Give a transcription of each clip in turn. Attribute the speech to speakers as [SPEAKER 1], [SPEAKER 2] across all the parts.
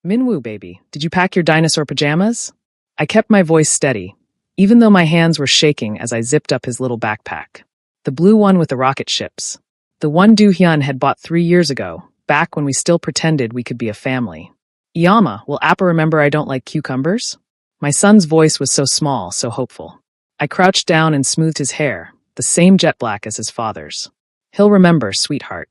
[SPEAKER 1] Minwoo, baby, did you pack your dinosaur pajamas? I kept my voice steady, even though my hands were shaking as I zipped up his little backpack. The blue one with the rocket ships. The one Do-hyun had bought 3 years ago, back when we still pretended we could be a family. Iyama, will Appa remember I don't like cucumbers? My son's voice was so small, so hopeful. I crouched down and smoothed his hair, the same jet black as his father's. He'll remember, sweetheart.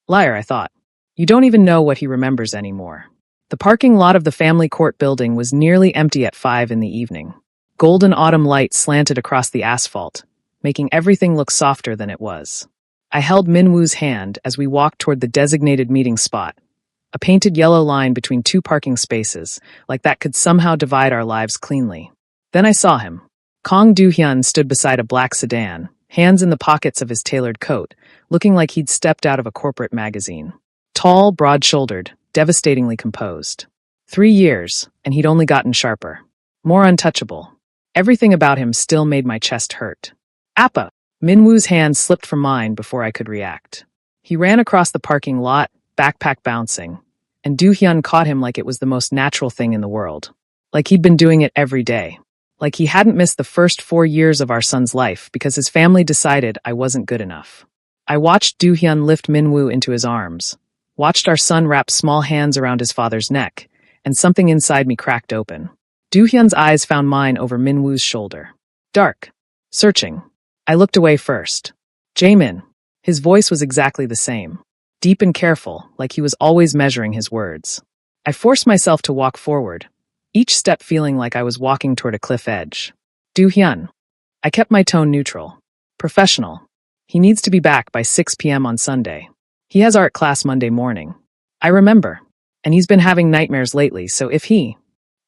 [SPEAKER 1] Liar, I thought. You don't even know what he remembers anymore. The parking lot of the family court building was nearly empty at 5 in the evening. Golden autumn light slanted across the asphalt, making everything look softer than it was. I held Minwoo's hand as we walked toward the designated meeting spot, a painted yellow line between 2 parking spaces, like that could somehow divide our lives cleanly. Then I saw him. Kong Do-hyun stood beside a black sedan, hands in the pockets of his tailored coat, looking like he'd stepped out of a corporate magazine. Tall, broad-shouldered, devastatingly composed. 3 years, and he'd only gotten sharper. More untouchable. Everything about him still made my chest hurt. Appa! Minwoo's hand slipped from mine before I could react. He ran across the parking lot, backpack bouncing, and Do-hyun caught him like it was the most natural thing in the world. Like he'd been doing it every day. Like he hadn't missed the first 4 years of our son's life because his family decided I wasn't good enough. I watched Do-hyun lift Minwoo into his arms, watched our son wrap small hands around his father's neck, and something inside me cracked open. Do-hyun's eyes found mine over Minwoo's shoulder. Dark. Searching. I looked away first. Jaemin. His voice was exactly the same. Deep and careful, like he was always measuring his words. I forced myself to walk forward, each step feeling like I was walking toward a cliff edge. Do-hyun. I kept my tone neutral. Professional. He needs to be back by 6 p.m. on Sunday. He has art class Monday morning. I remember. And he's been having nightmares lately, so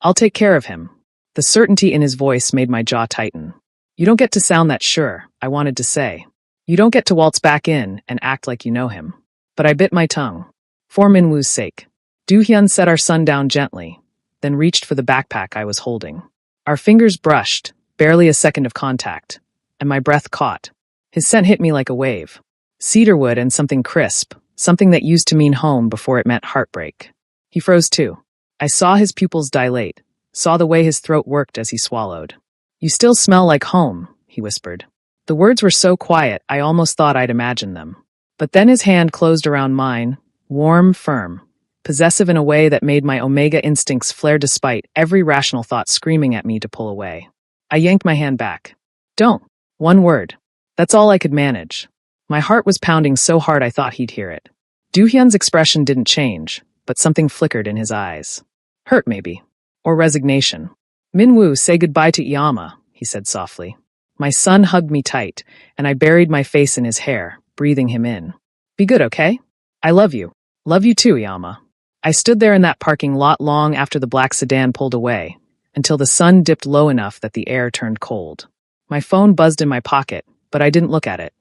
[SPEAKER 1] I'll take care of him. The certainty in his voice made my jaw tighten. You don't get to sound that sure, I wanted to say. You don't get to waltz back in and act like you know him. But I bit my tongue. For Minwoo's sake. Do-hyun set our son down gently, then reached for the backpack I was holding. Our fingers brushed, barely a second of contact, and my breath caught. His scent hit me like a wave. Cedarwood and something crisp, something that used to mean home before it meant heartbreak. He froze too. I saw his pupils dilate, saw the way his throat worked as he swallowed. You still smell like home, he whispered. The words were so quiet I almost thought I'd imagined them. But then his hand closed around mine, warm, firm, possessive in a way that made my omega instincts flare despite every rational thought screaming at me to pull away. I yanked my hand back. Don't. One word. That's all I could manage. My heart was pounding so hard I thought he'd hear it. Do-hyun's expression didn't change, but something flickered in his eyes. Hurt, maybe. Or resignation. Minwoo, say goodbye to Iyama, he said softly. My son hugged me tight, and I buried my face in his hair, breathing him in. Be good, okay? I love you. Love you too, Iyama. I stood there in that parking lot long after the black sedan pulled away, until the sun dipped low enough that the air turned cold. My phone buzzed in my pocket, but I didn't look at it.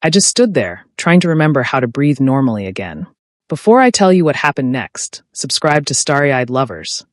[SPEAKER 1] I just stood there, trying to remember how to breathe normally again. Before I tell you what happened next, subscribe to Starry-Eyed Lovers,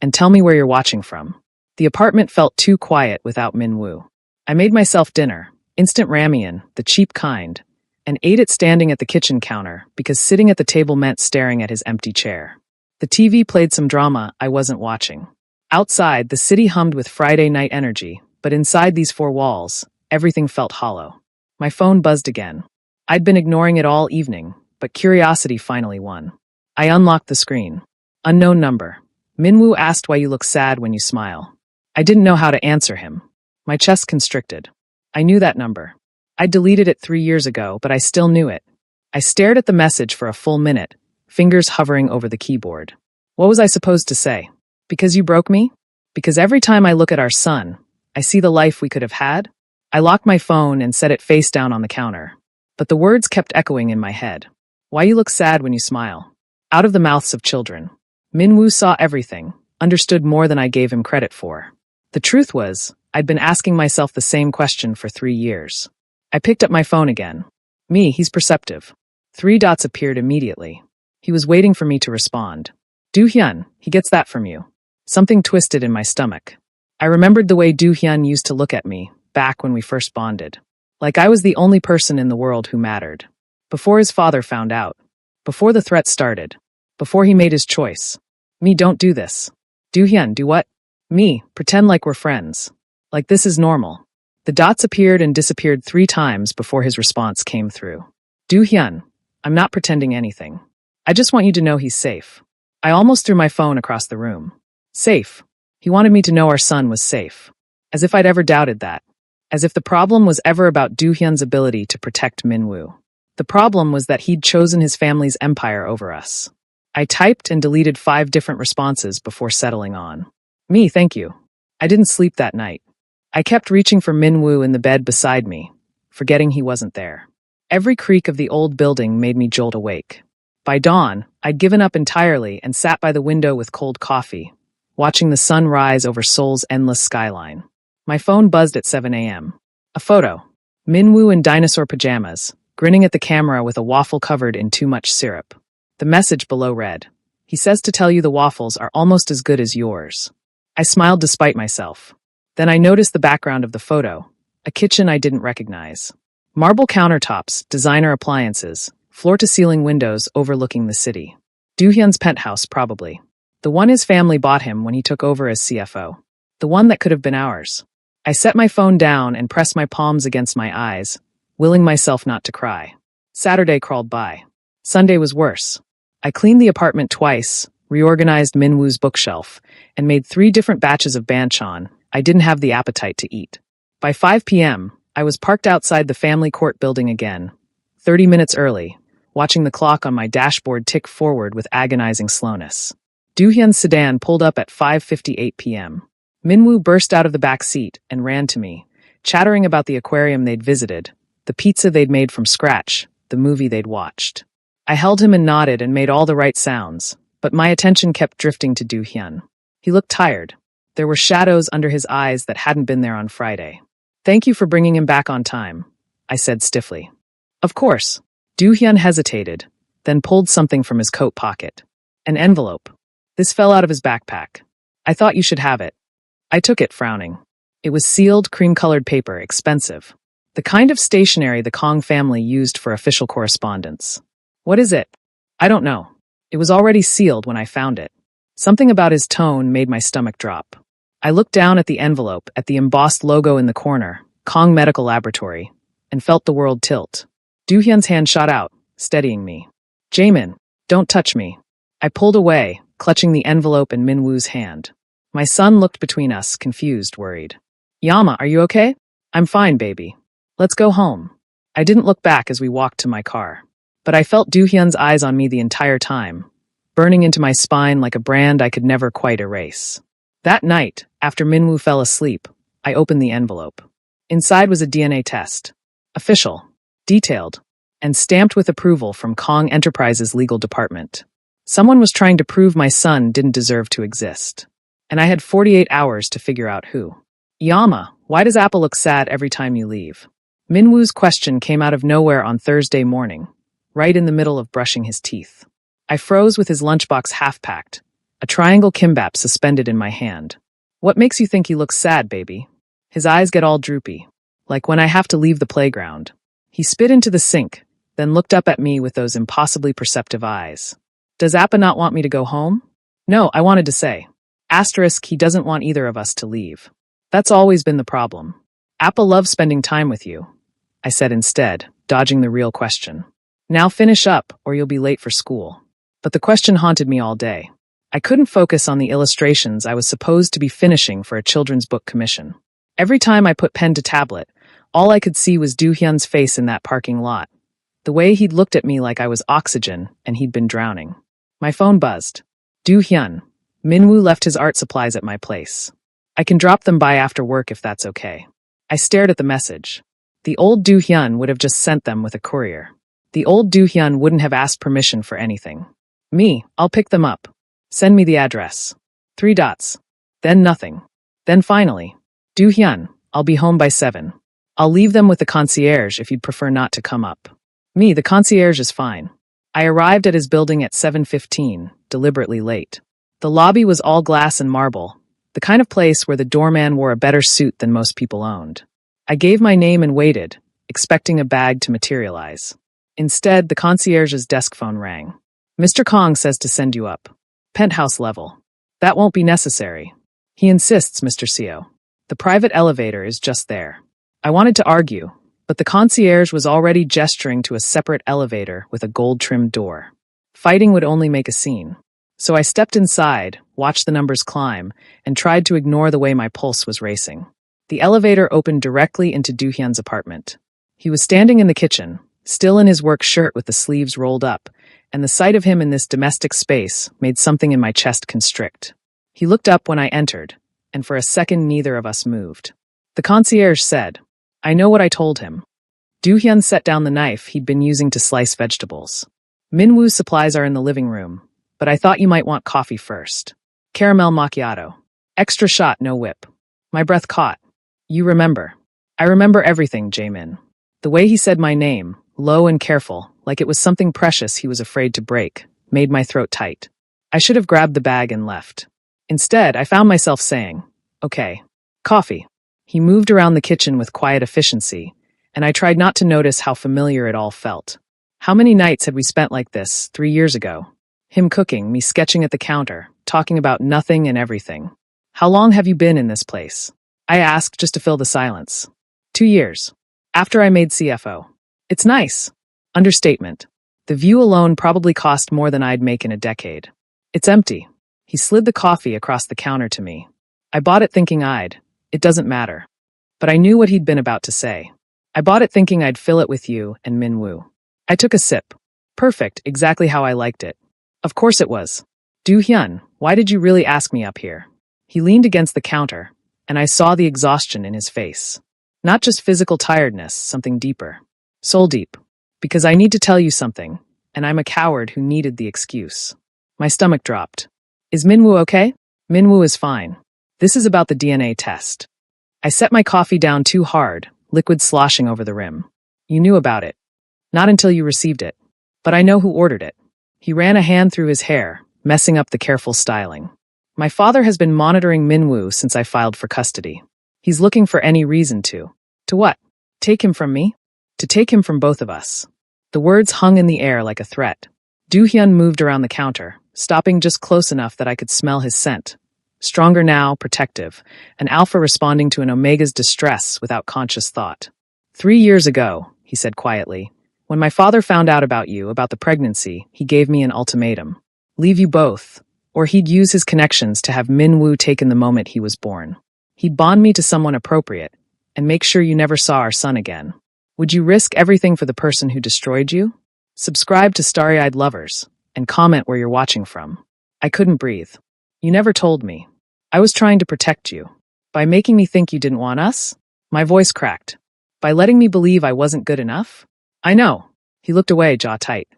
[SPEAKER 1] and tell me where you're watching from. The apartment felt too quiet without Minwoo. I made myself dinner, instant ramen, the cheap kind, and ate it standing at the kitchen counter because sitting at the table meant staring at his empty chair. The TV played some drama I wasn't watching. Outside, the city hummed with Friday night energy, but inside these 4 walls, everything felt hollow. My phone buzzed again. I'd been ignoring it all evening, but curiosity finally won. I unlocked the screen. Unknown number. Minwoo asked why you look sad when you smile. I didn't know how to answer him. My chest constricted. I knew that number. I deleted it 3 years ago, but I still knew it. I stared at the message for a full minute, fingers hovering over the keyboard. What was I supposed to say? Because you broke me? Because every time I look at our son, I see the life we could have had? I locked my phone and set it face down on the counter. But the words kept echoing in my head. Why you look sad when you smile? Out of the mouths of children. Minwoo saw everything, understood more than I gave him credit for. The truth was, I'd been asking myself the same question for 3 years. I picked up my phone again. He's perceptive. 3 dots appeared immediately. He was waiting for me to respond. Do-hyun, he gets that from you. Something twisted in my stomach. I remembered the way Do-hyun used to look at me, back when we first bonded. Like I was the only person in the world who mattered. Before his father found out. Before the threat started. Before he made his choice. Me, don't do this. Do-hyun, do what? Me, pretend like we're friends. Like this is normal. The dots appeared and disappeared 3 times before his response came through. Do-hyun, I'm not pretending anything. I just want you to know he's safe. I almost threw my phone across the room. Safe. He wanted me to know our son was safe. As if I'd ever doubted that. As if the problem was ever about Do-hyun's ability to protect Minwoo. The problem was that he'd chosen his family's empire over us. I typed and deleted 5 different responses before settling on. Me, thank you. I didn't sleep that night. I kept reaching for Minwoo in the bed beside me, forgetting he wasn't there. Every creak of the old building made me jolt awake. By dawn, I'd given up entirely and sat by the window with cold coffee, watching the sun rise over Seoul's endless skyline. My phone buzzed at 7 a.m. A photo. Minwoo in dinosaur pajamas, grinning at the camera with a waffle covered in too much syrup. The message below read, "He says to tell you the waffles are almost as good as yours." I smiled despite myself. Then I noticed the background of the photo, a kitchen I didn't recognize. Marble countertops, designer appliances, floor-to-ceiling windows overlooking the city. Do-hyun's penthouse, probably. The one his family bought him when he took over as CFO. The one that could have been ours. I set my phone down and pressed my palms against my eyes, willing myself not to cry. Saturday crawled by. Sunday was worse. I cleaned the apartment twice, reorganized Minwoo's bookshelf, and made 3 different batches of banchan I didn't have the appetite to eat. By 5 p.m., I was parked outside the family court building again, 30 minutes early, watching the clock on my dashboard tick forward with agonizing slowness. Do-hyun's sedan pulled up at 5:58 p.m. Minwoo burst out of the back seat and ran to me, chattering about the aquarium they'd visited, the pizza they'd made from scratch, the movie they'd watched. I held him and nodded and made all the right sounds, but my attention kept drifting to Do-hyun. He looked tired. There were shadows under his eyes that hadn't been there on Friday. "Thank you for bringing him back on time," I said stiffly. "Of course." Do-hyun hesitated, then pulled something from his coat pocket. An envelope. This fell out of his backpack. "I thought you should have it." I took it, frowning. It was sealed, cream-colored paper, expensive. The kind of stationery the Kong family used for official correspondence. "What is it?" "I don't know. It was already sealed when I found it." Something about his tone made my stomach drop. I looked down at the envelope, at the embossed logo in the corner, Kong Medical Laboratory, and felt the world tilt. Do-hyun's hand shot out, steadying me. "Jaemin, don't touch me." I pulled away, clutching the envelope in Minwoo's hand. My son looked between us, confused, worried. "Yama, are you okay?" "I'm fine, baby. Let's go home." I didn't look back as we walked to my car. But I felt Do-hyun's eyes on me the entire time, burning into my spine like a brand I could never quite erase. That night, after Minwoo fell asleep, I opened the envelope. Inside was a DNA test. Official, detailed, and stamped with approval from Kong Enterprises' legal department. Someone was trying to prove my son didn't deserve to exist. And I had 48 hours to figure out who. "Yama, why does Apple look sad every time you leave?" Minwoo's question came out of nowhere on Thursday morning, right in the middle of brushing his teeth. I froze with his lunchbox half-packed, a triangle kimbap suspended in my hand. "What makes you think he looks sad, baby?" His eyes get all droopy, like when I have to leave the playground. He spit into the sink, then looked up at me with those impossibly perceptive eyes. "Does Appa not want me to go home?" "No, I wanted to say. Asterisk, he doesn't want either of us to leave. That's always been the problem. Appa loves spending time with you," I said instead, dodging the real question. "Now finish up, or you'll be late for school." But the question haunted me all day. I couldn't focus on the illustrations I was supposed to be finishing for a children's book commission. Every time I put pen to tablet, all I could see was Do-hyun's face in that parking lot. The way he'd looked at me like I was oxygen and he'd been drowning. My phone buzzed. "Do-hyun, Minwoo left his art supplies at my place. I can drop them by after work if that's okay." I stared at the message. The old Do-hyun would have just sent them with a courier. The old Do-hyun wouldn't have asked permission for anything. "Me, I'll pick them up. Send me the address." 3 dots. Then nothing. Then finally, "Do-hyun, I'll be home by 7. I'll leave them with the concierge if you'd prefer not to come up." Me, the concierge is fine. I arrived at his building at 7:15, deliberately late. The lobby was all glass and marble, the kind of place where the doorman wore a better suit than most people owned. I gave my name and waited, expecting a bag to materialize. Instead, the concierge's desk phone rang. "Mr. Kong says to send you up." Penthouse level. That won't be necessary. He insists, Mr. Seo. The private elevator is just there. I wanted to argue, but the concierge was already gesturing to a separate elevator with a gold-trimmed door. Fighting would only make a scene. So I stepped inside, watched the numbers climb, and tried to ignore the way my pulse was racing. The elevator opened directly into Do-hyun's apartment. He was standing in the kitchen, still in his work shirt with the sleeves rolled up, and the sight of him in this domestic space made something in my chest constrict. He looked up when I entered, and for a second neither of us moved. The concierge said, I know what I told him. Do-hyun set down the knife he'd been using to slice vegetables. Minwoo supplies are in the living room, but I thought you might want coffee first. Caramel macchiato. Extra shot, no whip. My breath caught. You remember. I remember everything, Jaemin. The way he said my name, low and careful, like it was something precious he was afraid to break, made my throat tight. I should have grabbed the bag and left. Instead, I found myself saying, okay, coffee. He moved around the kitchen with quiet efficiency, and I tried not to notice how familiar it all felt. How many nights had we spent like this 3 years ago? Him cooking, me sketching at the counter, talking about nothing and everything. How long have you been in this place? I asked just to fill the silence. 2 years. After I made CFO. It's nice. Understatement. The view alone probably cost more than I'd make in a decade. It's empty. He slid the coffee across the counter to me. I bought it thinking it doesn't matter. But I knew what he'd been about to say. I bought it thinking I'd fill it with you and Minwoo. I took a sip. Perfect, exactly how I liked it. Of course it was. Do-hyun, why did you really ask me up here? He leaned against the counter, and I saw the exhaustion in his face. Not just physical tiredness, something deeper. Soul deep. Because I need to tell you something, and I'm a coward who needed the excuse. My stomach dropped. Is Minwoo okay? Minwoo is fine. This is about the DNA test. I set my coffee down too hard, liquid sloshing over the rim. You knew about it. Not until you received it. But I know who ordered it. He ran a hand through his hair, messing up the careful styling. My father has been monitoring Minwoo since I filed for custody. He's looking for any reason to. To what? Take him from me? To take him from both of us. The words hung in the air like a threat. Do-hyun moved around the counter, stopping just close enough that I could smell his scent. Stronger now, protective, an alpha responding to an omega's distress without conscious thought. 3 years ago, he said quietly, when my father found out about you, about the pregnancy, he gave me an ultimatum. Leave you both, or he'd use his connections to have Minwoo taken the moment he was born. He'd bond me to someone appropriate, and make sure you never saw our son again. Would you risk everything for the person who destroyed you? Subscribe to Starry-Eyed Lovers, and comment where you're watching from. I couldn't breathe. You never told me. I was trying to protect you. By making me think you didn't want us? My voice cracked. By letting me believe I wasn't good enough? I know. He looked away, jaw tight.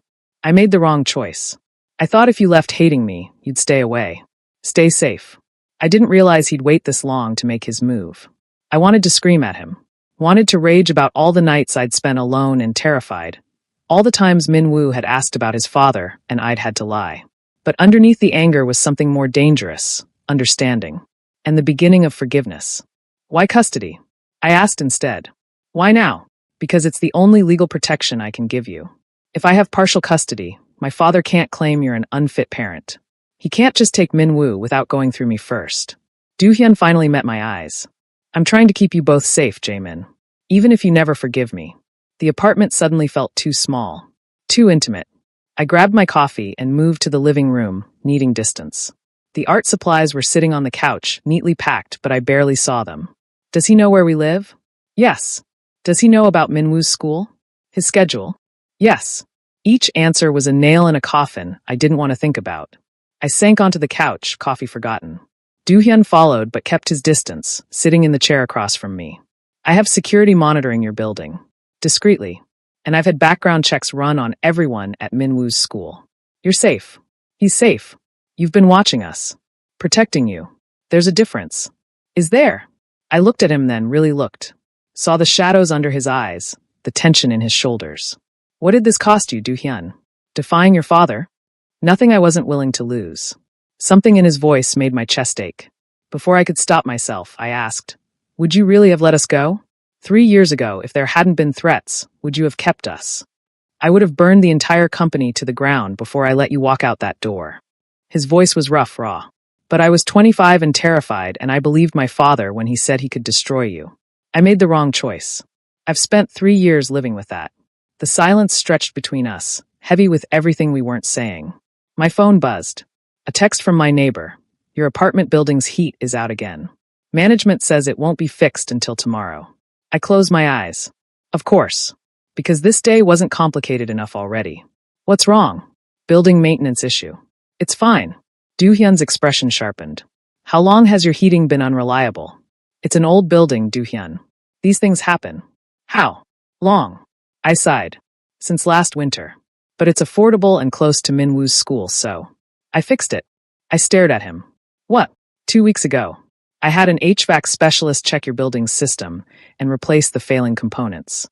[SPEAKER 1] I made the wrong choice. I thought if you left hating me, you'd stay away. Stay safe. I didn't realize he'd wait this long to make his move. I wanted to scream at him. Wanted to rage about all the nights I'd spent alone and terrified. All the times Minwoo had asked about his father and I'd had to lie. But underneath the anger was something more dangerous, understanding, and the beginning of forgiveness. Why custody? I asked instead. Why now? Because it's the only legal protection I can give you. If I have partial custody, my father can't claim you're an unfit parent. He can't just take Minwoo without going through me first. Do-hyun finally met my eyes. I'm trying to keep you both safe, Jaemin. Even if you never forgive me. The apartment suddenly felt too small. Too intimate. I grabbed my coffee and moved to the living room, needing distance. The art supplies were sitting on the couch, neatly packed, but I barely saw them. Does he know where we live? Yes. Does he know about Minwoo's school? His schedule? Yes. Each answer was a nail in a coffin I didn't want to think about. I sank onto the couch, coffee forgotten. Do-hyun followed but kept his distance, sitting in the chair across from me. I have security monitoring your building. Discreetly. And I've had background checks run on everyone at Minwoo's school. You're safe. He's safe. You've been watching us. Protecting you. There's a difference. Is there? I looked at him then, really looked. Saw the shadows under his eyes, the tension in his shoulders. What did this cost you, Do-hyun? Defying your father? Nothing I wasn't willing to lose. Something in his voice made my chest ache. Before I could stop myself, I asked, would you really have let us go? 3 years ago, if there hadn't been threats, would you have kept us? I would have burned the entire company to the ground before I let you walk out that door. His voice was rough, raw. But I was 25 and terrified, and I believed my father when he said he could destroy you. I made the wrong choice. I've spent 3 years living with that. The silence stretched between us, heavy with everything we weren't saying. My phone buzzed. A text from my neighbor. Your apartment building's heat is out again. Management says it won't be fixed until tomorrow. I closed my eyes. Of course. Because this day wasn't complicated enough already. What's wrong? Building maintenance issue. It's fine. Do-hyun's expression sharpened. How long has your heating been unreliable? It's an old building, Do-hyun. These things happen. How long? I sighed. Since last winter. But it's affordable and close to Minwoo's school, so. I fixed it. I stared at him. What? 2 weeks ago. I had an HVAC specialist check your building's system and replace the failing components.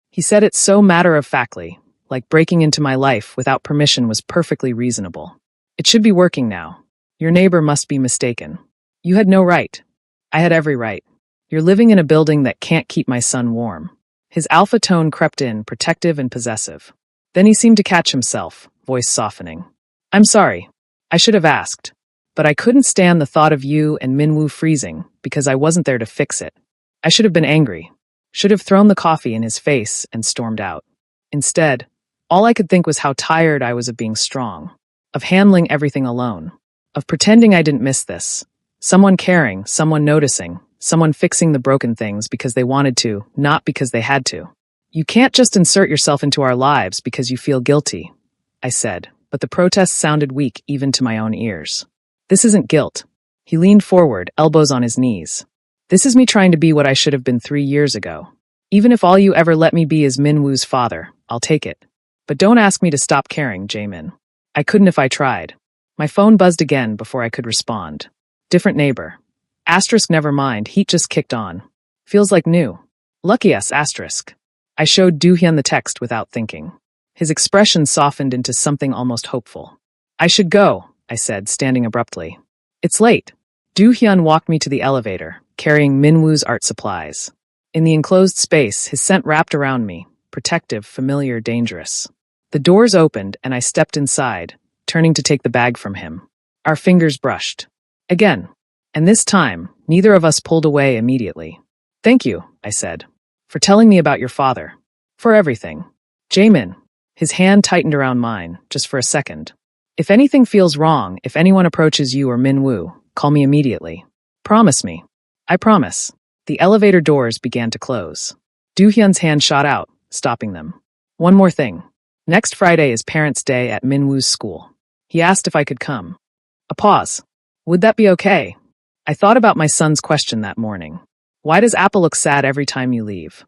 [SPEAKER 1] He said it so matter-of-factly, like breaking into my life without permission was perfectly reasonable. It should be working now. Your neighbor must be mistaken. You had no right. I had every right. You're living in a building that can't keep my son warm. His alpha tone crept in, protective and possessive. Then he seemed to catch himself, voice softening. I'm sorry. I should have asked. But I couldn't stand the thought of you and Minwoo freezing because I wasn't there to fix it. I should have been angry. Should have thrown the coffee in his face and stormed out. Instead, all I could think was how tired I was of being strong, of handling everything alone, of pretending I didn't miss this. Someone caring, someone noticing, someone fixing the broken things because they wanted to, not because they had to. You can't just insert yourself into our lives because you feel guilty, I said, but the protest sounded weak even to my own ears. This isn't guilt. He leaned forward, elbows on his knees. This is me trying to be what I should have been 3 years ago. Even if all you ever let me be is Minwoo's father, I'll take it. But don't ask me to stop caring, Jaemin. I couldn't if I tried. My phone buzzed again before I could respond. Different neighbor. Asterisk never mind, heat just kicked on. Feels like new. Lucky us, asterisk. I showed Do-hyun the text without thinking. His expression softened into something almost hopeful. I should go, I said, standing abruptly. It's late. Do-hyun walked me to the elevator, carrying Minwoo's art supplies. In the enclosed space, his scent wrapped around me, protective, familiar, dangerous. The doors opened, and I stepped inside, turning to take the bag from him. Our fingers brushed. Again. And this time, neither of us pulled away immediately. Thank you, I said, for telling me about your father. For everything. Jaemin. His hand tightened around mine, just for a second. If anything feels wrong, if anyone approaches you or Minwoo, call me immediately. Promise me. I promise. The elevator doors began to close. Do-hyun's hand shot out, stopping them. One more thing. Next Friday is Parents' Day at Minwoo's school. He asked if I could come. A pause. Would that be okay? I thought about my son's question that morning. Why does Appa look sad every time you leave?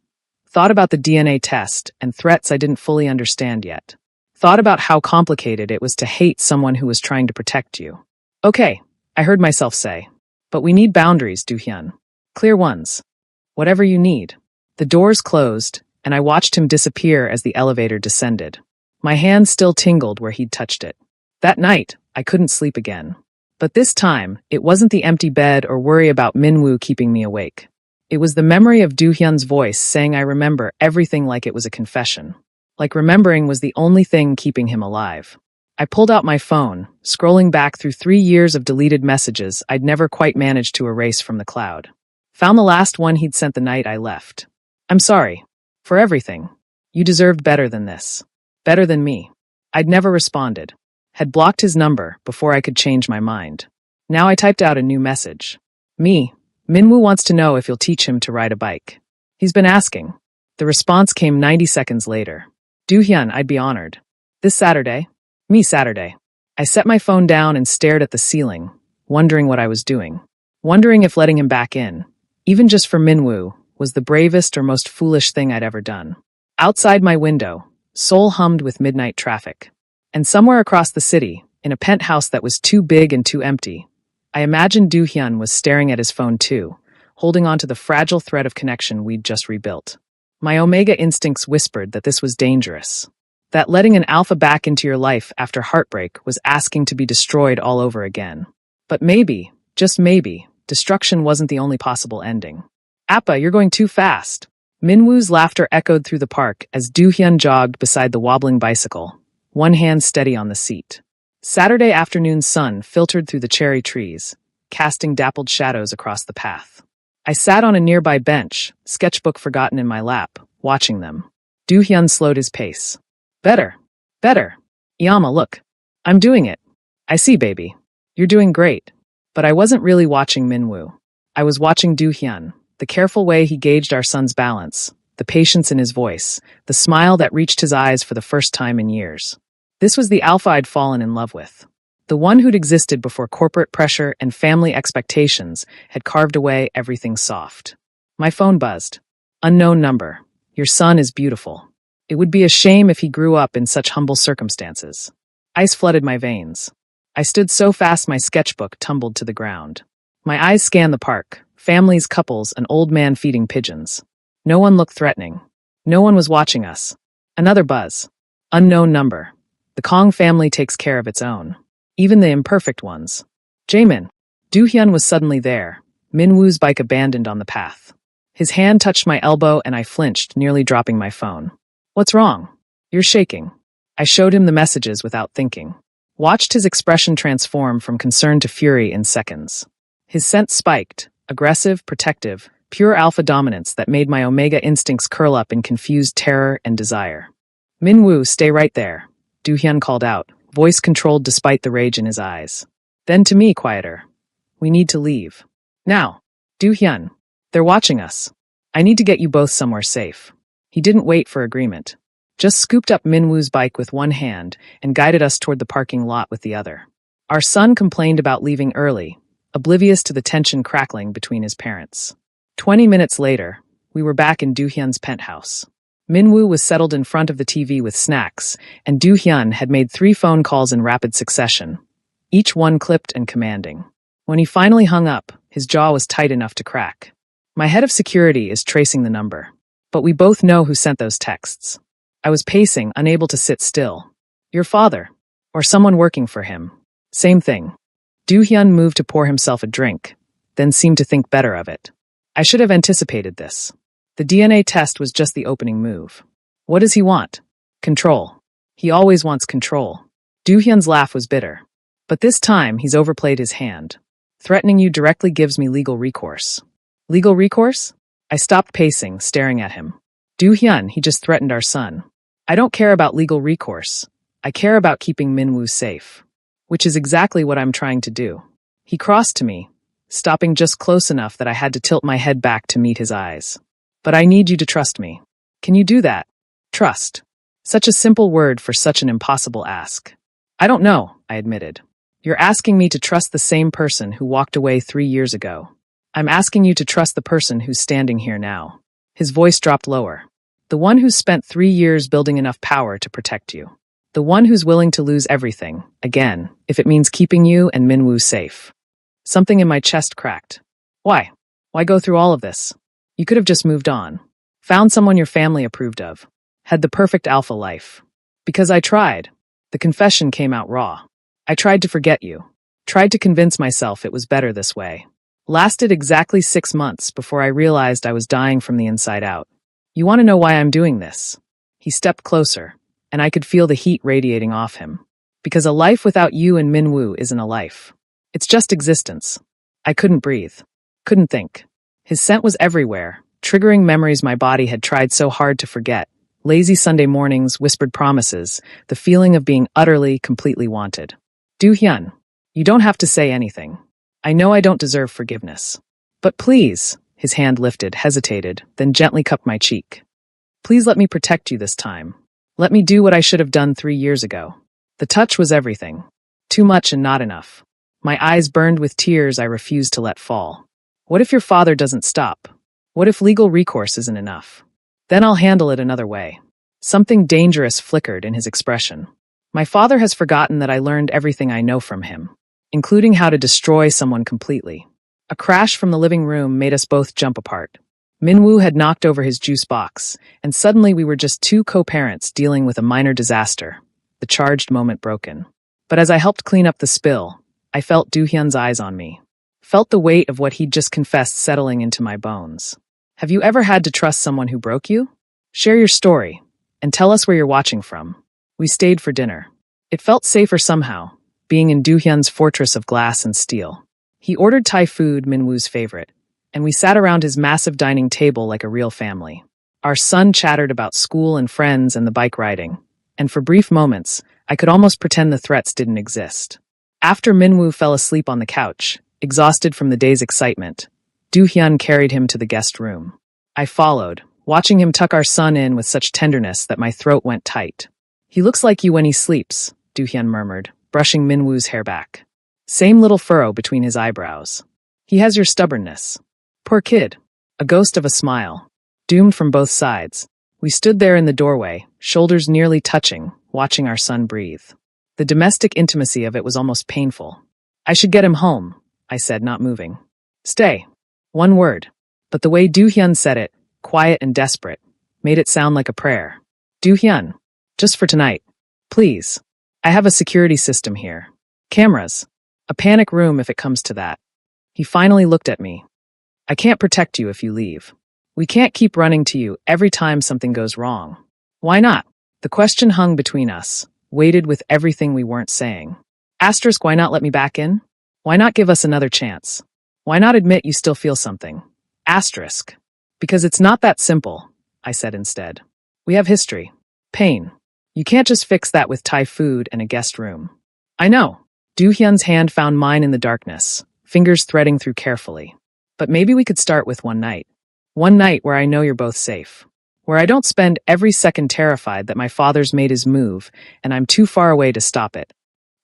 [SPEAKER 1] Thought about the DNA test and threats I didn't fully understand yet. Thought about how complicated it was to hate someone who was trying to protect you. Okay, I heard myself say. But we need boundaries, Do-hyun. Clear ones. Whatever you need. The doors closed, and I watched him disappear as the elevator descended. My hand still tingled where he'd touched it. That night, I couldn't sleep again. But this time, it wasn't the empty bed or worry about Minwoo keeping me awake. It was the memory of Do-hyun's voice saying I remember everything like it was a confession. Like remembering was the only thing keeping him alive. I pulled out my phone, scrolling back through 3 years of deleted messages I'd never quite managed to erase from the cloud. Found the last one he'd sent the night I left. I'm sorry. For everything. You deserved better than this. Better than me. I'd never responded. Had blocked his number before I could change my mind. Now I typed out a new message. Me. Minwoo wants to know if you'll teach him to ride a bike. He's been asking. The response came 90 seconds later. Do-hyun, I'd be honored. This Saturday? Me Saturday. I set my phone down and stared at the ceiling, wondering what I was doing. Wondering if letting him back in, even just for Minwoo, was the bravest or most foolish thing I'd ever done. Outside my window, Seoul hummed with midnight traffic. And somewhere across the city, in a penthouse that was too big and too empty, I imagined Do-hyun was staring at his phone too, holding on to the fragile thread of connection we'd just rebuilt. My Omega instincts whispered that this was dangerous. That letting an alpha back into your life after heartbreak was asking to be destroyed all over again. But maybe, just maybe, destruction wasn't the only possible ending. Appa, you're going too fast. Minwoo's laughter echoed through the park as Do-hyun jogged beside the wobbling bicycle, one hand steady on the seat. Saturday afternoon sun filtered through the cherry trees, casting dappled shadows across the path. I sat on a nearby bench, sketchbook forgotten in my lap, watching them. Do-hyun slowed his pace. Better. Better. Yama, look. I'm doing it. I see, baby. You're doing great. But I wasn't really watching Minwoo. I was watching Do-hyun, the careful way he gauged our son's balance, the patience in his voice, the smile that reached his eyes for the first time in years. This was the alpha I'd fallen in love with. The one who'd existed before corporate pressure and family expectations had carved away everything soft. My phone buzzed. Unknown number. Your son is beautiful. It would be a shame if he grew up in such humble circumstances. Ice flooded my veins. I stood so fast my sketchbook tumbled to the ground. My eyes scanned the park, families, couples, an old man feeding pigeons. No one looked threatening. No one was watching us. Another buzz. Unknown number. The Kong family takes care of its own. Even the imperfect ones. Jaemin. Do-hyun was suddenly there, Minwoo's bike abandoned on the path. His hand touched my elbow and I flinched, nearly dropping my phone. What's wrong? You're shaking. I showed him the messages without thinking. Watched his expression transform from concern to fury in seconds. His scent spiked, aggressive, protective, pure alpha dominance that made my omega instincts curl up in confused terror and desire. Minwoo, stay right there, Do-hyun called out, voice controlled despite the rage in his eyes. Then to me, quieter. We need to leave. Now. Do-hyun. They're watching us. I need to get you both somewhere safe. He didn't wait for agreement. Just scooped up Minwoo's bike with one hand and guided us toward the parking lot with the other. Our son complained about leaving early, oblivious to the tension crackling between his parents. 20 minutes later, we were back in Do-hyun's penthouse. Minwoo was settled in front of the TV with snacks, and Do-hyun had made 3 phone calls in rapid succession, each one clipped and commanding. When he finally hung up, his jaw was tight enough to crack. My head of security is tracing the number, but we both know who sent those texts. I was pacing, unable to sit still. Your father, or someone working for him. Same thing. Do-hyun moved to pour himself a drink, then seemed to think better of it. I should have anticipated this. The DNA test was just the opening move. What does he want? Control. He always wants control. Do-hyun's laugh was bitter. But this time, he's overplayed his hand. Threatening you directly gives me legal recourse. Legal recourse? I stopped pacing, staring at him. Do-hyun, he just threatened our son. I don't care about legal recourse. I care about keeping Minwoo safe. Which is exactly what I'm trying to do. He crossed to me, stopping just close enough that I had to tilt my head back to meet his eyes. But I need you to trust me. Can you do that? Trust. Such a simple word for such an impossible ask. I don't know, I admitted. You're asking me to trust the same person who walked away 3 years ago. I'm asking you to trust the person who's standing here now. His voice dropped lower. The one who's spent 3 years building enough power to protect you. The one who's willing to lose everything, again, if it means keeping you and Minwoo safe. Something in my chest cracked. Why? Why go through all of this? You could have just moved on. Found someone your family approved of. Had the perfect alpha life. Because I tried. The confession came out raw. I tried to forget you. Tried to convince myself it was better this way. Lasted exactly 6 months before I realized I was dying from the inside out. You want to know why I'm doing this? He stepped closer, and I could feel the heat radiating off him. Because a life without you and Minwoo isn't a life. It's just existence. I couldn't breathe. Couldn't think. His scent was everywhere, triggering memories my body had tried so hard to forget. Lazy Sunday mornings, whispered promises, the feeling of being utterly, completely wanted. Do-hyun, you don't have to say anything. I know I don't deserve forgiveness. But please, his hand lifted, hesitated, then gently cupped my cheek. Please let me protect you this time. Let me do what I should have done 3 years ago. The touch was everything. Too much and not enough. My eyes burned with tears I refused to let fall. What if your father doesn't stop? What if legal recourse isn't enough? Then I'll handle it another way. Something dangerous flickered in his expression. My father has forgotten that I learned everything I know from him, including how to destroy someone completely. A crash from the living room made us both jump apart. Minwoo had knocked over his juice box, and suddenly we were just 2 co-parents dealing with a minor disaster, the charged moment broken. But as I helped clean up the spill, I felt Do-hyun's eyes on me. Felt the weight of what he'd just confessed settling into my bones. Have you ever had to trust someone who broke you? Share your story, and tell us where you're watching from. We stayed for dinner. It felt safer somehow, being in Doohyun's fortress of glass and steel. He ordered Thai food, Minwoo's favorite, and we sat around his massive dining table like a real family. Our son chattered about school and friends and the bike riding, and for brief moments, I could almost pretend the threats didn't exist. After Minwoo fell asleep on the couch, exhausted from the day's excitement, Doohyun carried him to the guest room. I followed, watching him tuck our son in with such tenderness that my throat went tight. "He looks like you when he sleeps," Doohyun murmured, brushing Minwoo's hair back. "Same little furrow between his eyebrows. He has your stubbornness." Poor kid. A ghost of a smile. Doomed from both sides, we stood there in the doorway, shoulders nearly touching, watching our son breathe. The domestic intimacy of it was almost painful. "I should get him home," I said, not moving. "Stay." One word. But the way Doohyun said it, quiet and desperate, made it sound like a prayer. "Doohyun, just for tonight. Please. I have a security system here. Cameras. A panic room if it comes to that." He finally looked at me. "I can't protect you if you leave. We can't keep running to you every time something goes wrong." "Why not?" The question hung between us, weighted with everything we weren't saying. Asterisk, why not let me back in? Why not give us another chance? Why not admit you still feel something? Asterisk. Because it's not that simple, I said instead. We have history. Pain. You can't just fix that with Thai food and a guest room. I know. Doohyun's hand found mine in the darkness, fingers threading through carefully. But maybe we could start with one night. One night where I know you're both safe. Where I don't spend every second terrified that my father's made his move and I'm too far away to stop it.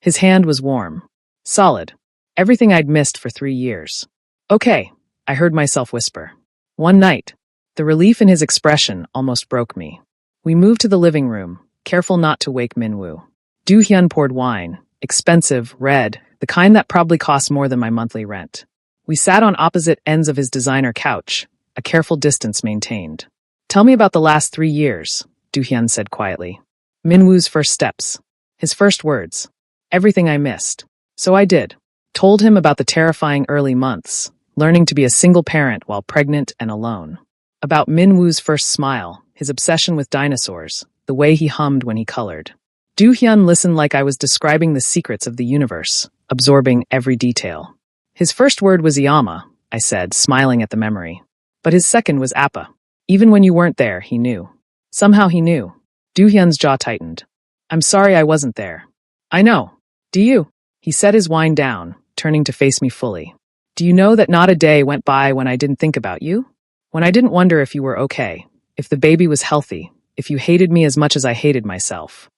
[SPEAKER 1] His hand was warm. Solid. Everything I'd missed for 3 years. Okay, I heard myself whisper. One night. The relief in his expression almost broke me. We moved to the living room, careful not to wake Minwoo. Doohyun poured wine, expensive, red, the kind that probably cost more than my monthly rent. We sat on opposite ends of his designer couch, a careful distance maintained. Tell me about the last 3 years, Doohyun said quietly. Minwoo's first steps. His first words. Everything I missed. So I did. Told him about the terrifying early months, learning to be a single parent while pregnant and alone. About Minwoo's first smile, his obsession with dinosaurs, the way he hummed when he colored. Doohyun listened like I was describing the secrets of the universe, absorbing every detail. His first word was Iyama, I said, smiling at the memory. But his second was Appa. Even when you weren't there, he knew. Somehow he knew. Doohyun's jaw tightened. I'm sorry I wasn't there. I know. Do you? He set his wine down, turning to face me fully. Do you know that not a day went by when I didn't think about you? When I didn't wonder if you were okay, if the baby was healthy, if you hated me as much as I hated myself.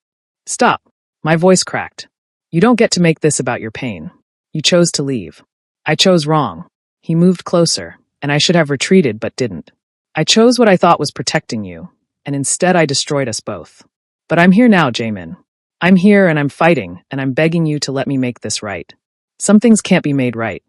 [SPEAKER 1] Stop. My voice cracked. You don't get to make this about your pain. You chose to leave. I chose wrong. He moved closer, and I should have retreated but didn't. I chose what I thought was protecting you, and instead I destroyed us both. But I'm here now, Jaemin. I'm here and I'm fighting, and I'm begging you to let me make this right. Some things can't be made right.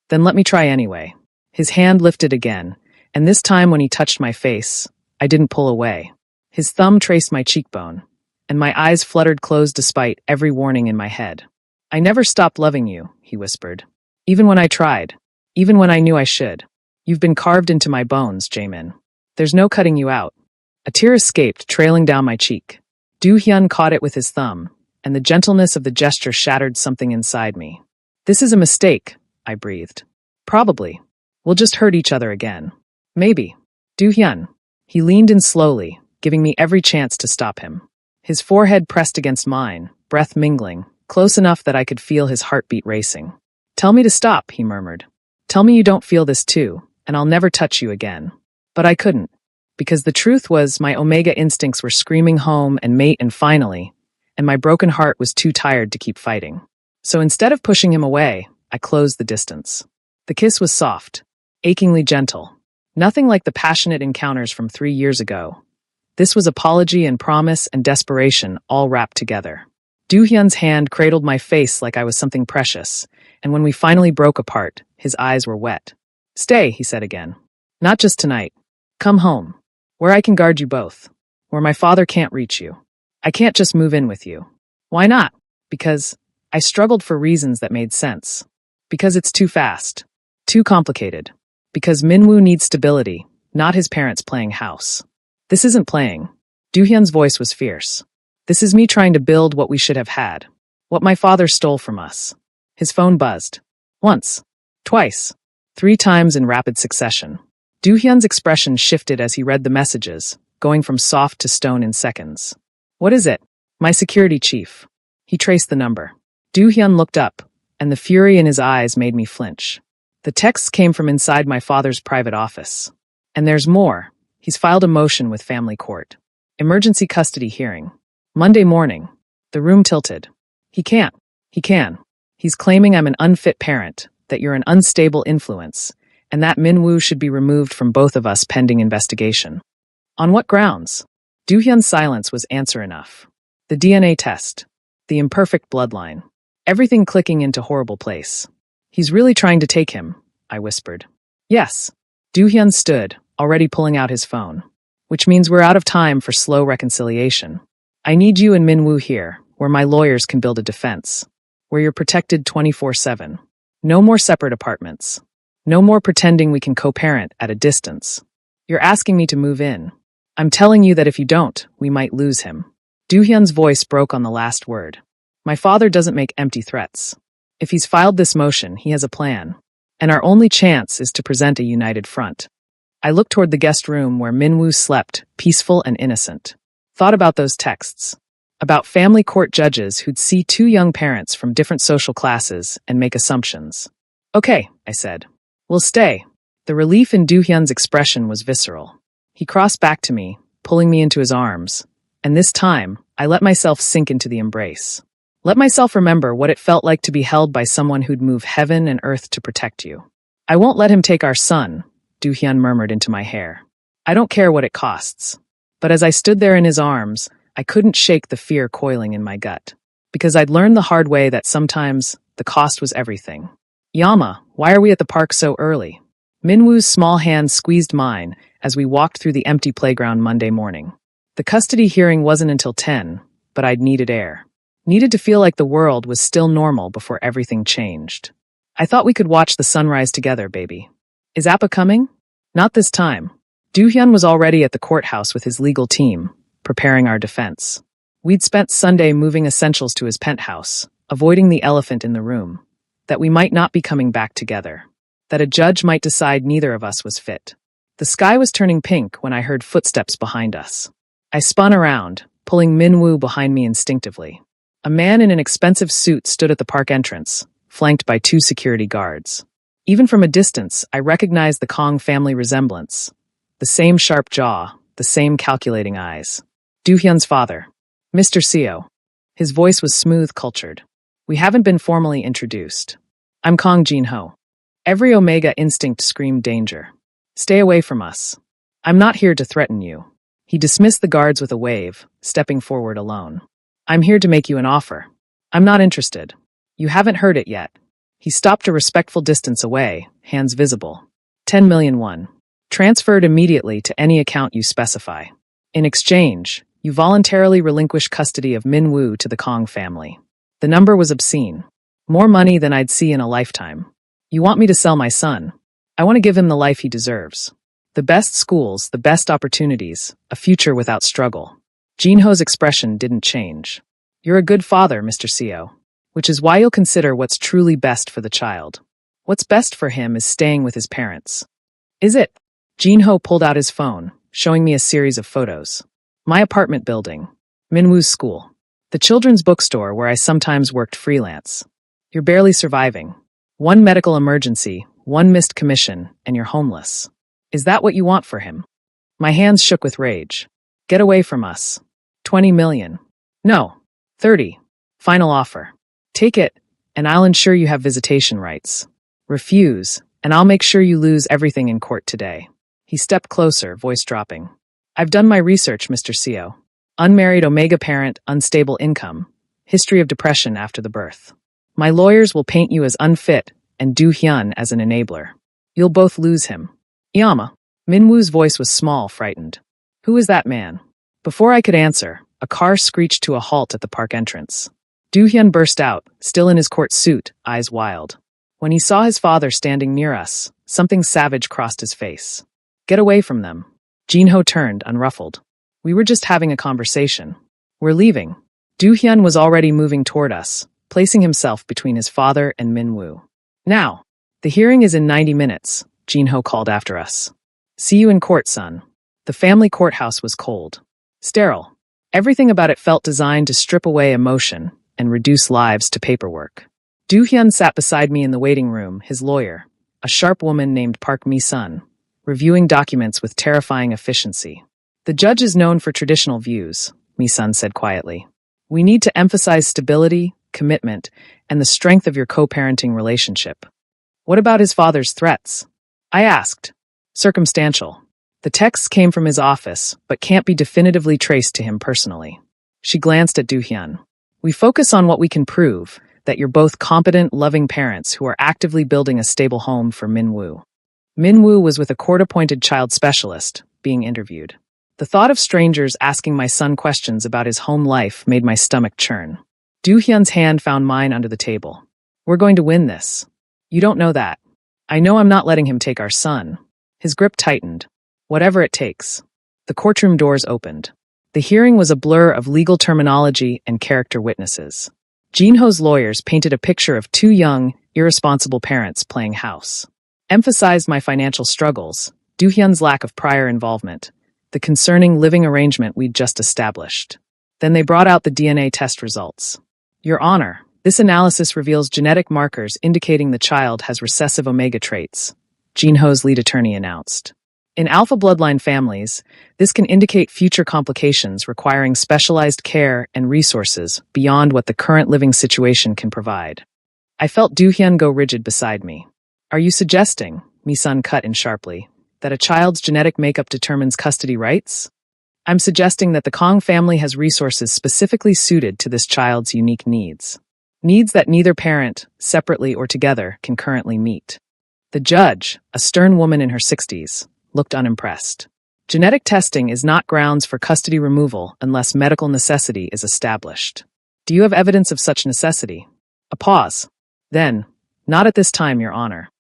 [SPEAKER 1] Then let me try anyway. His hand lifted again, and this time when he touched my face, I didn't pull away. His thumb traced my cheekbone, and my eyes fluttered closed despite every warning in my head. I never stopped loving you, he whispered. Even when I tried. Even when I knew I should. You've been carved into my bones, Jaemin. There's no cutting you out. A tear escaped, trailing down my cheek. Doohyun caught it with his thumb, and the gentleness of the gesture shattered something inside me. This is a mistake, I breathed. Probably. We'll just hurt each other again. Maybe. Doohyun. He leaned in slowly, giving me every chance to stop him. His forehead pressed against mine, breath mingling, close enough that I could feel his heartbeat racing. Tell me to stop, he murmured. Tell me you don't feel this too, and I'll never touch you again. But I couldn't. Because the truth was my Omega instincts were screaming home and mate and finally, and my broken heart was too tired to keep fighting. So instead of pushing him away, I closed the distance. The kiss was soft, achingly gentle. Nothing like the passionate encounters from 3 years ago. This was apology and promise and desperation all wrapped together. Doohyun's hand cradled my face like I was something precious, and when we finally broke apart, his eyes were wet. Stay, he said again. Not just tonight. Come home. Where I can guard you both. Where my father can't reach you. I can't just move in with you. Why not? Because I struggled for reasons that made sense. Because it's too fast. Too complicated. Because Minwoo needs stability, not his parents playing house. This isn't playing. Doohyun's voice was fierce. This is me trying to build what we should have had. What my father stole from us. His phone buzzed. Once. Twice. 3 times in rapid succession. Do-hyun's expression shifted as he read the messages, going from soft to stone in seconds. What is it? My security chief. He traced the number. Do-hyun looked up, and the fury in his eyes made me flinch. The texts came from inside my father's private office. And there's more. He's filed a motion with family court. Emergency custody hearing. Monday morning. The room tilted. He can't. He can. He's claiming I'm an unfit parent, that you're an unstable influence, and that Min-woo should be removed from both of us pending investigation. On what grounds? Do-hyun's silence was answer enough. The DNA test. The imperfect bloodline. Everything clicking into horrible place. He's really trying to take him, I whispered. Yes. Do-hyun stood, already pulling out his phone. Which means we're out of time for slow reconciliation. I need you and Min-woo here, where my lawyers can build a defense. Where you're protected 24/7. No more separate apartments. No more pretending we can co-parent at a distance. You're asking me to move in. I'm telling you that if you don't, we might lose him. Do-hyun's voice broke on the last word. My father doesn't make empty threats. If he's filed this motion, he has a plan. And our only chance is to present a united front. I looked toward the guest room where Min-woo slept, peaceful and innocent. Thought about those texts. About family court judges who'd see 2 young parents from different social classes and make assumptions. Okay, I said. We'll stay. The relief in Do-hyun's expression was visceral. He crossed back to me, pulling me into his arms. And this time, I let myself sink into the embrace. Let myself remember what it felt like to be held by someone who'd move heaven and earth to protect you. I won't let him take our son, Do-hyun murmured into my hair. I don't care what it costs. But as I stood there in his arms, I couldn't shake the fear coiling in my gut. Because I'd learned the hard way that sometimes the cost was everything. Yama, why are we at the park so early? Min-woo's small hand squeezed mine as we walked through the empty playground Monday morning. The custody hearing wasn't until 10, but I'd needed air. Needed to feel like the world was still normal before everything changed. I thought we could watch the sunrise together, baby. Is Appa coming? Not this time. Do-hyun was already at the courthouse with his legal team, preparing our defense. We'd spent Sunday moving essentials to his penthouse, avoiding the elephant in the room. That we might not be coming back together. That a judge might decide neither of us was fit. The sky was turning pink when I heard footsteps behind us. I spun around, pulling Min-woo behind me instinctively. A man in an expensive suit stood at the park entrance, flanked by 2 security guards. Even from a distance, I recognized the Kong family resemblance. The same sharp jaw, the same calculating eyes. Do-hyun's father, Mr. Seo. His voice was smooth, cultured. We haven't been formally introduced. I'm Kong Jin-ho. Every Omega instinct screamed danger. Stay away from us. I'm not here to threaten you. He dismissed the guards with a wave, stepping forward alone. I'm here to make you an offer. I'm not interested. You haven't heard it yet. He stopped a respectful distance away, hands visible. 10 million won. Transferred immediately to any account you specify. In exchange, you voluntarily relinquish custody of Min-woo to the Kong family. The number was obscene. More money than I'd see in a lifetime. You want me to sell my son. I want to give him the life he deserves. The best schools, the best opportunities, a future without struggle. Jin-ho's expression didn't change. You're a good father, Mr. Seo. Which is why you'll consider what's truly best for the child. What's best for him is staying with his parents. Is it? Jin-ho pulled out his phone, showing me a series of photos. My apartment building. Min-woo's school. The children's bookstore where I sometimes worked freelance. You're barely surviving. 1 medical emergency, 1 missed commission, and you're homeless. Is that what you want for him? My hands shook with rage. Get away from us. 20 million. No. 30. Final offer. Take it, and I'll ensure you have visitation rights. Refuse, and I'll make sure you lose everything in court today. He stepped closer, voice dropping. I've done my research, Mr. Seo. Unmarried Omega parent, unstable income. History of depression after the birth. My lawyers will paint you as unfit and Do-hyun as an enabler. You'll both lose him. Yama. Min-woo's voice was small, frightened. Who is that man? Before I could answer, a car screeched to a halt at the park entrance. Do-hyun burst out, still in his court suit, eyes wild. When he saw his father standing near us, something savage crossed his face. Get away from them. Jin-ho turned, unruffled. We were just having a conversation. We're leaving. Do-hyun was already moving toward us, placing himself between his father and Minwoo. Now, the hearing is in 90 minutes, Jinho called after us. See you in court, son. The family courthouse was cold. Sterile. Everything about it felt designed to strip away emotion and reduce lives to paperwork. Do-hyun sat beside me in the waiting room, his lawyer, a sharp woman named Park Mi-sun, reviewing documents with terrifying efficiency. The judge is known for traditional views, Mi-sun said quietly. We need to emphasize stability, commitment, and the strength of your co-parenting relationship. What about his father's threats? I asked. Circumstantial. The texts came from his office, but can't be definitively traced to him personally. She glanced at Do-hyun. We focus on what we can prove, that you're both competent, loving parents who are actively building a stable home for Minwoo. Minwoo was with a court-appointed child specialist, being interviewed. The thought of strangers asking my son questions about his home life made my stomach churn. Do-hyun's hand found mine under the table. We're going to win this. You don't know that. I know I'm not letting him take our son. His grip tightened. Whatever it takes. The courtroom doors opened. The hearing was a blur of legal terminology and character witnesses. Jinho's lawyers painted a picture of two young, irresponsible parents playing house. Emphasized my financial struggles, Do-hyun's lack of prior involvement, the concerning living arrangement we'd just established. Then they brought out the DNA test results. Your Honor, this analysis reveals genetic markers indicating the child has recessive omega traits, Jinho's lead attorney announced. In alpha bloodline families, this can indicate future complications requiring specialized care and resources beyond what the current living situation can provide. I felt Do-hyun go rigid beside me. Are you suggesting, Mi-sun cut in sharply, that a child's genetic makeup determines custody rights? I'm suggesting that the Kong family has resources specifically suited to this child's unique needs. Needs that neither parent, separately or together, can currently meet. The judge, a stern woman in her 60s, looked unimpressed. Genetic testing is not grounds for custody removal unless medical necessity is established. Do you have evidence of such necessity? A pause. Then, not at this time, Your Honor.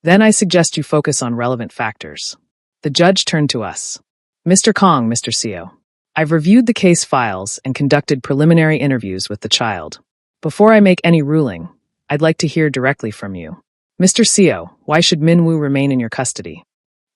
[SPEAKER 1] Then I suggest you focus on relevant factors. The judge turned to us. Mr. Kong, Mr. Seo. I've reviewed the case files and conducted preliminary interviews with the child. Before I make any ruling, I'd like to hear directly from you. Mr. Seo, why should Minwoo remain in your custody?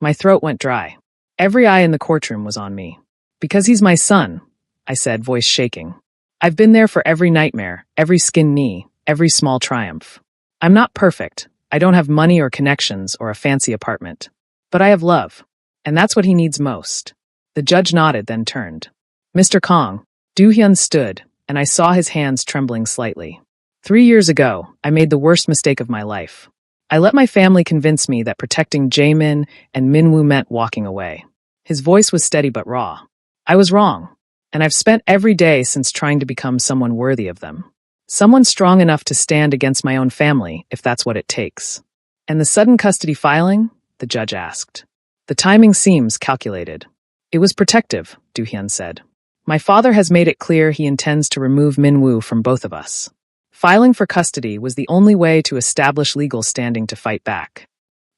[SPEAKER 1] My throat went dry. Every eye in the courtroom was on me. Because he's my son, I said, voice shaking. I've been there for every nightmare, every skinned knee, every small triumph. I'm not perfect. I don't have money or connections or a fancy apartment. But I have love. And that's what he needs most. The judge nodded, then turned. Mr. Kong, Do-hyun stood, and I saw his hands trembling slightly. 3 years ago, I made the worst mistake of my life. I let my family convince me that protecting Jaemin and Minwoo meant walking away. His voice was steady but raw. I was wrong, and I've spent every day since trying to become someone worthy of them. Someone strong enough to stand against my own family, if that's what it takes. And the sudden custody filing? The judge asked. The timing seems calculated. It was protective, Do-hyun said. My father has made it clear he intends to remove Minwoo from both of us. Filing for custody was the only way to establish legal standing to fight back.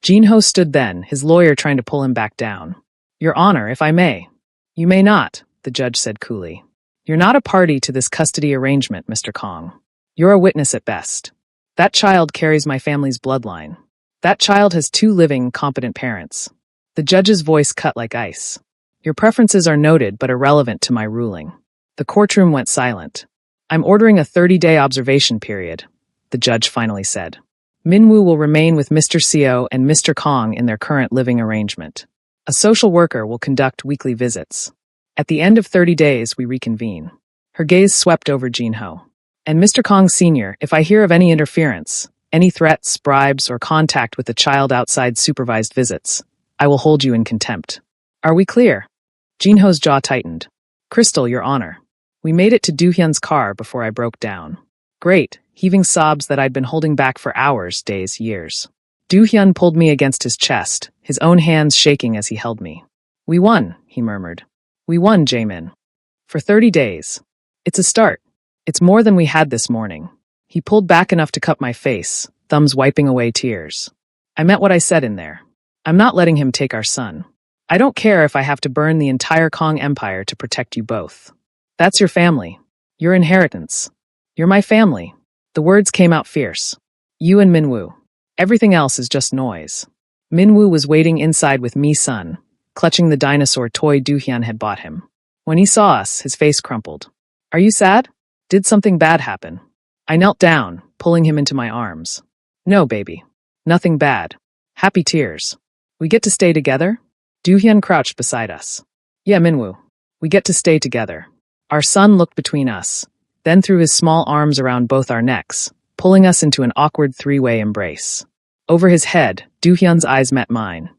[SPEAKER 1] Jinho stood then, his lawyer trying to pull him back down. Your Honor, if I may. You may not, the judge said coolly. You're not a party to this custody arrangement, Mr. Kong. You're a witness at best. That child carries my family's bloodline. That child has 2 living, competent parents. The judge's voice cut like ice. Your preferences are noted but irrelevant to my ruling. The courtroom went silent. I'm ordering a 30-day observation period, the judge finally said. Minwoo will remain with Mr. Seo and Mr. Kong in their current living arrangement. A social worker will conduct weekly visits. At the end of 30 days, we reconvene. Her gaze swept over Jinho. And Mr. Kong Sr., if I hear of any interference, any threats, bribes, or contact with the child outside supervised visits, I will hold you in contempt. Are we clear? Jinho's jaw tightened. Crystal, Your Honor. We made it to Do-hyun's car before I broke down. Great, heaving sobs that I'd been holding back for hours, days, years. Do-hyun pulled me against his chest, his own hands shaking as he held me. We won, he murmured. We won, Jaemin. For 30 days. It's a start. It's more than we had this morning. He pulled back enough to cup my face, thumbs wiping away tears. I meant what I said in there. I'm not letting him take our son. I don't care if I have to burn the entire Kong Empire to protect you both. That's your family. Your inheritance. You're my family. The words came out fierce. You and Minwoo. Everything else is just noise. Minwoo was waiting inside with Mi-sun, clutching the dinosaur toy Do-hyun had bought him. When he saw us, his face crumpled. Are you sad? Did something bad happen? I knelt down, pulling him into my arms. No, baby. Nothing bad. Happy tears. We get to stay together? Do-hyun crouched beside us. Yeah, Minwoo. We get to stay together. Our son looked between us, then threw his small arms around both our necks, pulling us into an awkward three-way embrace. Over his head, Do-hyun's eyes met mine.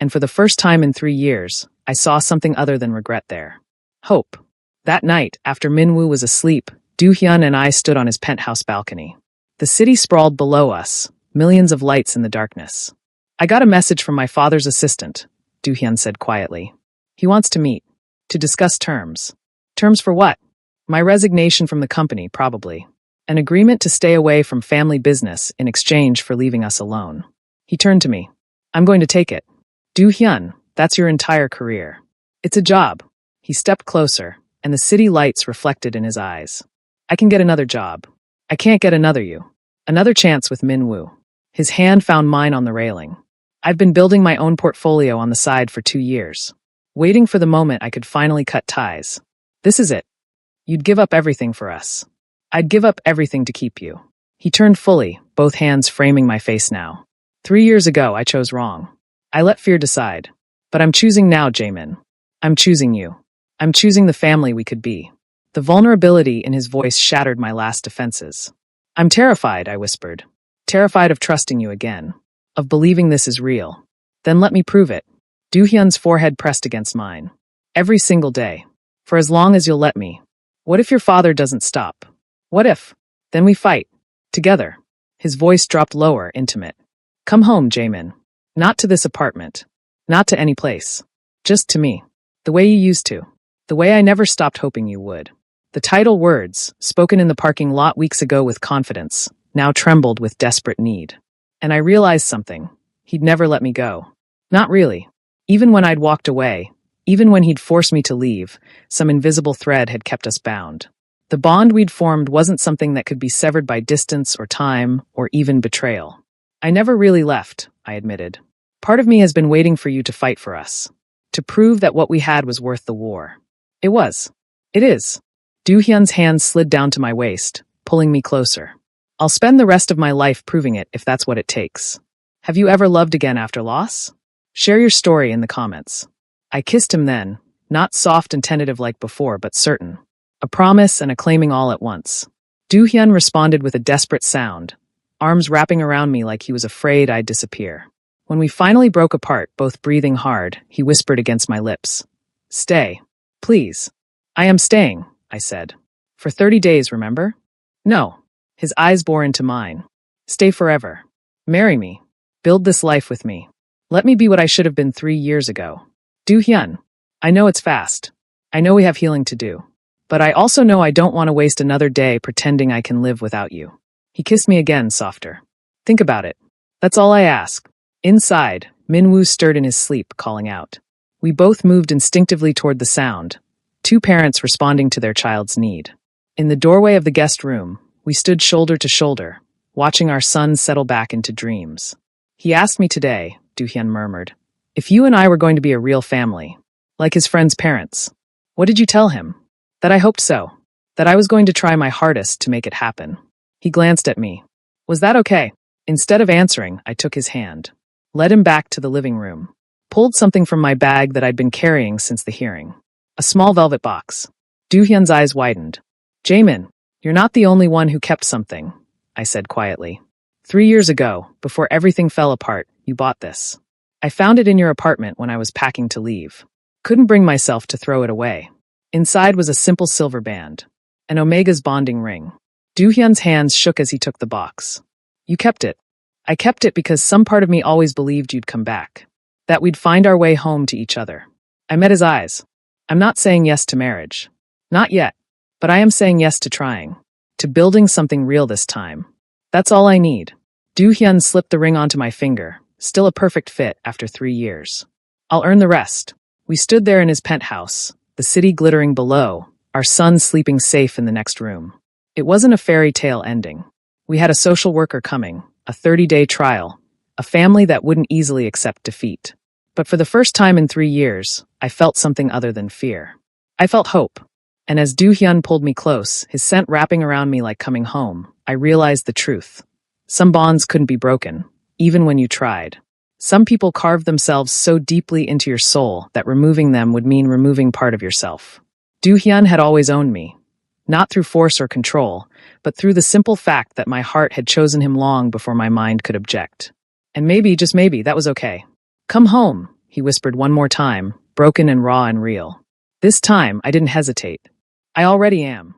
[SPEAKER 1] And for the first time in 3 years, I saw something other than regret there. Hope. That night, after Minwoo was asleep, Do-hyun and I stood on his penthouse balcony. The city sprawled below us, millions of lights in the darkness. I got a message from my father's assistant, Do-hyun said quietly. He wants to meet. To discuss terms. Terms for what? My resignation from the company, probably. An agreement to stay away from family business in exchange for leaving us alone. He turned to me. I'm going to take it. Do-hyun, that's your entire career. It's a job. He stepped closer, and the city lights reflected in his eyes. I can get another job. I can't get another you. Another chance with Minwoo. His hand found mine on the railing. I've been building my own portfolio on the side for 2 years. Waiting for the moment I could finally cut ties. This is it. You'd give up everything for us. I'd give up everything to keep you. He turned fully, both hands framing my face now. 3 years ago, I chose wrong. I let fear decide. But I'm choosing now, Jaemin. I'm choosing you. I'm choosing the family we could be. The vulnerability in his voice shattered my last defenses. I'm terrified, I whispered. Terrified of trusting you again. Of believing this is real. Then let me prove it. Do-hyun's forehead pressed against mine. Every single day. For as long as you'll let me. What if your father doesn't stop? What if? Then we fight. Together. His voice dropped lower, intimate. Come home, Jaemin. Not to this apartment. Not to any place. Just to me. The way you used to. The way I never stopped hoping you would. The title words, spoken in the parking lot weeks ago with confidence, now trembled with desperate need. And I realized something. He'd never let me go. Not really. Even when I'd walked away, even when he'd forced me to leave, some invisible thread had kept us bound. The bond we'd formed wasn't something that could be severed by distance or time or even betrayal. I never really left, I admitted. Part of me has been waiting for you to fight for us. To prove that what we had was worth the war. It was. It is. Do-hyun's hand slid down to my waist, pulling me closer. I'll spend the rest of my life proving it if that's what it takes. Have you ever loved again after loss? Share your story in the comments. I kissed him then, not soft and tentative like before, but certain. A promise and a claiming all at once. Do-hyun responded with a desperate sound, arms wrapping around me like he was afraid I'd disappear. When we finally broke apart, both breathing hard, he whispered against my lips. Stay. Please. I am staying, I said. For 30 days, remember? No. His eyes bore into mine. Stay forever. Marry me. Build this life with me. Let me be what I should have been 3 years ago. Do-hyun. I know it's fast. I know we have healing to do. But I also know I don't want to waste another day pretending I can live without you. He kissed me again, softer. Think about it. That's all I ask. Inside, Minwoo stirred in his sleep, calling out. We both moved instinctively toward the sound, 2 parents responding to their child's need. In the doorway of the guest room, we stood shoulder to shoulder, watching our son settle back into dreams. He asked me today, Do-hyun murmured, if you and I were going to be a real family, like his friend's parents. What did you tell him? That I hoped so. That I was going to try my hardest to make it happen. He glanced at me. Was that okay? Instead of answering, I took his hand. Led him back to the living room. Pulled something from my bag that I'd been carrying since the hearing. A small velvet box. Do-hyun's eyes widened. Jaemin, you're not the only one who kept something, I said quietly. 3 years ago, before everything fell apart, you bought this. I found it in your apartment when I was packing to leave. Couldn't bring myself to throw it away. Inside was a simple silver band. An Omega's bonding ring. Do-hyun's hands shook as he took the box. You kept it. I kept it because some part of me always believed you'd come back. That we'd find our way home to each other. I met his eyes. I'm not saying yes to marriage. Not yet. But I am saying yes to trying. To building something real this time. That's all I need. Do-hyun slipped the ring onto my finger, still a perfect fit after 3 years. I'll earn the rest. We stood there in his penthouse, the city glittering below, our son sleeping safe in the next room. It wasn't a fairy tale ending. We had a social worker coming, a 30-day trial, a family that wouldn't easily accept defeat. But for the first time in 3 years, I felt something other than fear. I felt hope. And as Do-hyun pulled me close, his scent wrapping around me like coming home, I realized the truth. Some bonds couldn't be broken, even when you tried. Some people carved themselves so deeply into your soul that removing them would mean removing part of yourself. Do-hyun had always owned me, not through force or control, but through the simple fact that my heart had chosen him long before my mind could object. And maybe, just maybe, that was okay. Come home, he whispered one more time, broken and raw and real. This time, I didn't hesitate. I already am.